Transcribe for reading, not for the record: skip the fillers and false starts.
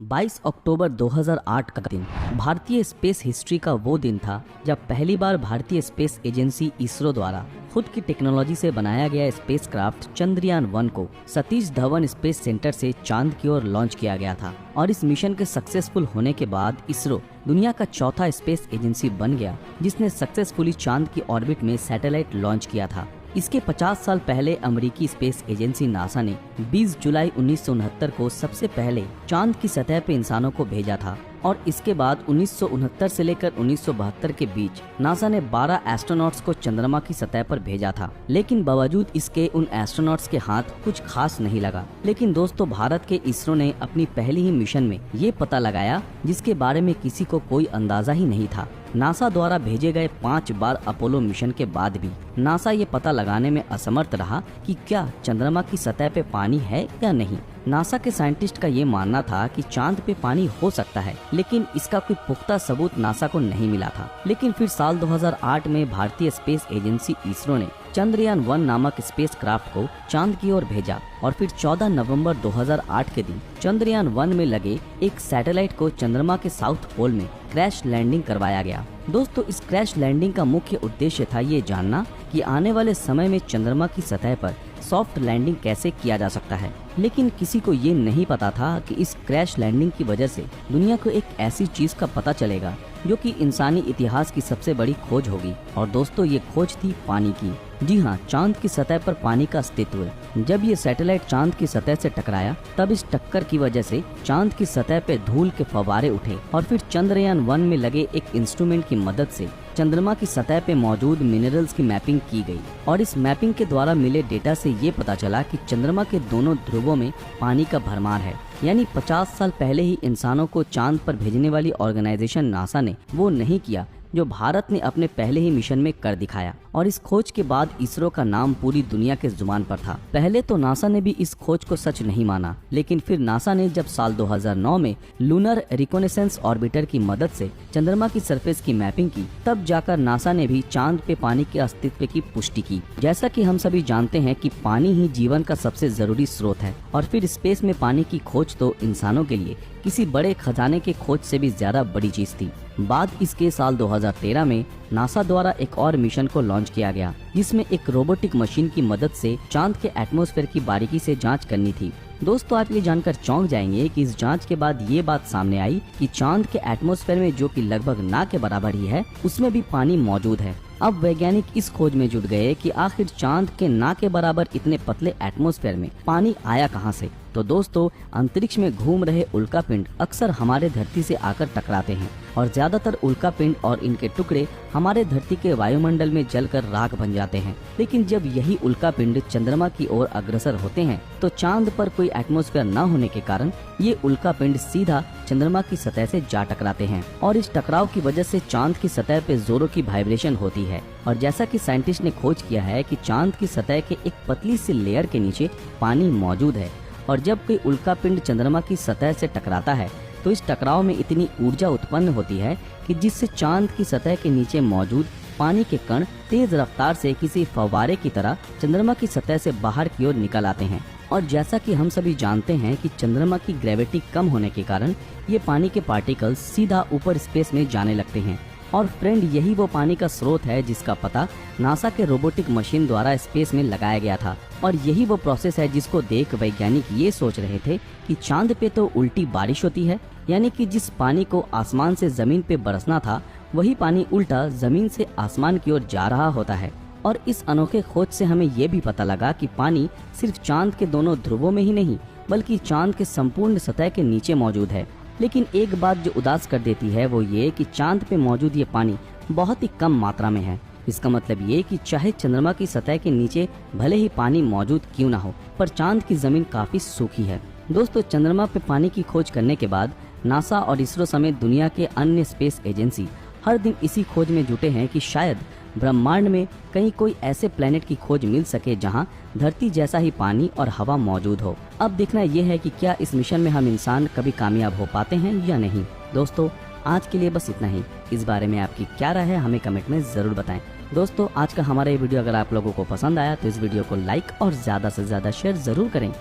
22 अक्टूबर 2008 का दिन भारतीय स्पेस हिस्ट्री का वो दिन था जब पहली बार भारतीय स्पेस एजेंसी इसरो द्वारा खुद की टेक्नोलॉजी से बनाया गया स्पेसक्राफ्ट चंद्रयान-1 को सतीश धवन स्पेस सेंटर से चांद की ओर लॉन्च किया गया था। और इस मिशन के सक्सेसफुल होने के बाद इसरो दुनिया का चौथा स्पेस एजेंसी बन गया जिसने सक्सेसफुली चांद की ऑर्बिट में सैटेलाइट लॉन्च किया था। इसके 50 साल पहले अमेरिकी स्पेस एजेंसी नासा ने 20 जुलाई 1969 को सबसे पहले चांद की सतह पर इंसानों को भेजा था और इसके बाद 1969 से लेकर 1972 के बीच नासा ने 12 एस्ट्रोनॉट्स को चंद्रमा की सतह पर भेजा था। लेकिन बावजूद इसके उन एस्ट्रोनॉट्स के हाथ कुछ खास नहीं लगा। लेकिन दोस्तों, भारत के इसरो ने अपनी पहली ही मिशन में ये पता लगाया जिसके बारे में किसी को कोई अंदाजा ही नहीं था। नासा द्वारा भेजे गए 5 बार अपोलो मिशन के बाद भी नासा ये पता लगाने में असमर्थ रहा कि क्या चंद्रमा की सतह पे पानी है या नहीं। नासा के साइंटिस्ट का ये मानना था कि चांद पे पानी हो सकता है, लेकिन इसका कोई पुख्ता सबूत नासा को नहीं मिला था। लेकिन फिर साल 2008 में भारतीय स्पेस एजेंसी इसरो ने चंद्रयान-1 नामक स्पेसक्राफ्ट को चांद की ओर भेजा और फिर 14 नवंबर 2008 के दिन चंद्रयान-1 में लगे एक सैटेलाइट को चंद्रमा के साउथ पोल में क्रैश लैंडिंग करवाया गया। दोस्तों, इस क्रैश लैंडिंग का मुख्य उद्देश्य था ये जानना कि आने वाले समय में चंद्रमा की सतह पर सॉफ्ट लैंडिंग कैसे किया जा सकता है। लेकिन किसी को ये नहीं पता था कि इस क्रैश लैंडिंग की वजह से दुनिया को एक ऐसी चीज का पता चलेगा जो कि इंसानी इतिहास की सबसे बड़ी खोज होगी। और दोस्तों, ये खोज थी पानी की। जी हाँ, चांद की सतह पर पानी का अस्तित्व। जब ये सैटेलाइट चांद की सतह से टकराया तब इस टक्कर की वजह से चांद की सतह पे धूल के फव्वारे उठे और फिर चंद्रयान-1 में लगे एक इंस्ट्रूमेंट की मदद से चंद्रमा की सतह पे मौजूद मिनरल्स की मैपिंग की गई। और इस मैपिंग के द्वारा मिले डेटा से ये पता चला कि चंद्रमा के दोनों ध्रुवों में पानी का भरमार है। यानी 50 साल पहले ही इंसानों को चांद पर भेजने वाली ऑर्गेनाइजेशन नासा ने वो नहीं किया जो भारत ने अपने पहले ही मिशन में कर दिखाया। और इस खोज के बाद इसरो का नाम पूरी दुनिया के जुबान पर था। पहले तो नासा ने भी इस खोज को सच नहीं माना, लेकिन फिर नासा ने जब साल 2009 में लूनर रिकोनेसेंस ऑर्बिटर की मदद से चंद्रमा की सरफेस की मैपिंग की, तब जाकर नासा ने भी चांद पे पानी के अस्तित्व की पुष्टि की। जैसा कि हम सभी जानते हैं कि पानी ही जीवन का सबसे जरूरी स्रोत है और फिर स्पेस में पानी की खोज तो इंसानों के लिए किसी बड़े खजाने के खोज से भी ज्यादा बड़ी चीज थी। बाद इसके साल 2013 में नासा द्वारा एक और मिशन को लॉन्च किया गया जिसमें एक रोबोटिक मशीन की मदद से चांद के एटमॉस्फेयर की बारीकी से जांच करनी थी। दोस्तों, आप ये जानकर चौंक जाएंगे कि इस जांच के बाद ये बात सामने आई कि चांद के एटमॉस्फेयर में, जो कि लगभग ना के बराबर ही है, उसमें भी पानी मौजूद है। अब वैज्ञानिक इस खोज में जुट गए कि आखिर चांद के ना के बराबर इतने पतले एटमॉस्फेयर में पानी आया कहां से। तो दोस्तों, अंतरिक्ष में घूम रहे उल्कापिंड अक्सर हमारे धरती से आकर टकराते हैं और ज्यादातर उल्कापिंड और इनके टुकड़े हमारे धरती के वायुमंडल में जलकर राख बन जाते हैं। लेकिन जब यही उल्कापिंड चंद्रमा की ओर अग्रसर होते हैं तो चांद पर कोई एटमॉस्फेयर न होने के कारण ये उल्कापिंड सीधा चंद्रमा की सतह से जा टकराते हैं और इस टकराव की वजह से चांद की सतह पे जोरों की वाइब्रेशन होती है। और जैसा कि साइंटिस्ट ने खोज किया है कि चांद की सतह के एक पतली सी लेयर के नीचे पानी मौजूद है और जब कोई उल्कापिंड चंद्रमा की सतह से टकराता है तो इस टकराव में इतनी ऊर्जा उत्पन्न होती है कि जिससे चांद की सतह के नीचे मौजूद पानी के कण तेज रफ्तार से किसी फव्वारे की तरह चंद्रमा की सतह से बाहर की ओर निकल आते हैं। और जैसा कि हम सभी जानते हैं कि चंद्रमा की ग्रेविटी कम होने के कारण ये पानी के पार्टिकल्स सीधा ऊपर स्पेस में जाने लगते हैं। और फ्रेंड, यही वो पानी का स्रोत है जिसका पता नासा के रोबोटिक मशीन द्वारा स्पेस में लगाया गया था। और यही वो प्रोसेस है जिसको देख वैज्ञानिक ये सोच रहे थे कि चांद पे तो उल्टी बारिश होती है, यानी कि जिस पानी को आसमान से जमीन पे बरसना था वही पानी उल्टा जमीन से आसमान की ओर जा रहा होता है। और इस अनोखे खोज से हमें ये भी पता लगा कि पानी सिर्फ चांद के दोनों ध्रुवों में ही नहीं बल्कि चांद के संपूर्ण सतह के नीचे मौजूद है। लेकिन एक बात जो उदास कर देती है वो ये कि चांद पे मौजूद ये पानी बहुत ही कम मात्रा में है। इसका मतलब ये कि चाहे चंद्रमा की सतह के नीचे भले ही पानी मौजूद क्यों ना हो, पर चांद की जमीन काफी सूखी है। दोस्तों, चंद्रमा पे पानी की खोज करने के बाद नासा और इसरो समेत दुनिया के अन्य स्पेस एजेंसी हर दिन इसी खोज में जुटे हैं कि शायद ब्रह्मांड में कहीं कोई ऐसे प्लेनेट की खोज मिल सके जहां धरती जैसा ही पानी और हवा मौजूद हो। अब देखना यह है कि क्या इस मिशन में हम इंसान कभी कामयाब हो पाते हैं या नहीं। दोस्तों, आज के लिए बस इतना ही। इस बारे में आपकी क्या राय है हमें कमेंट में जरूर बताएं। दोस्तों, आज का हमारा ये वीडियो अगर आप लोगों को पसंद आया तो इस वीडियो को लाइक और ज्यादा से ज्यादा शेयर जरूर करें।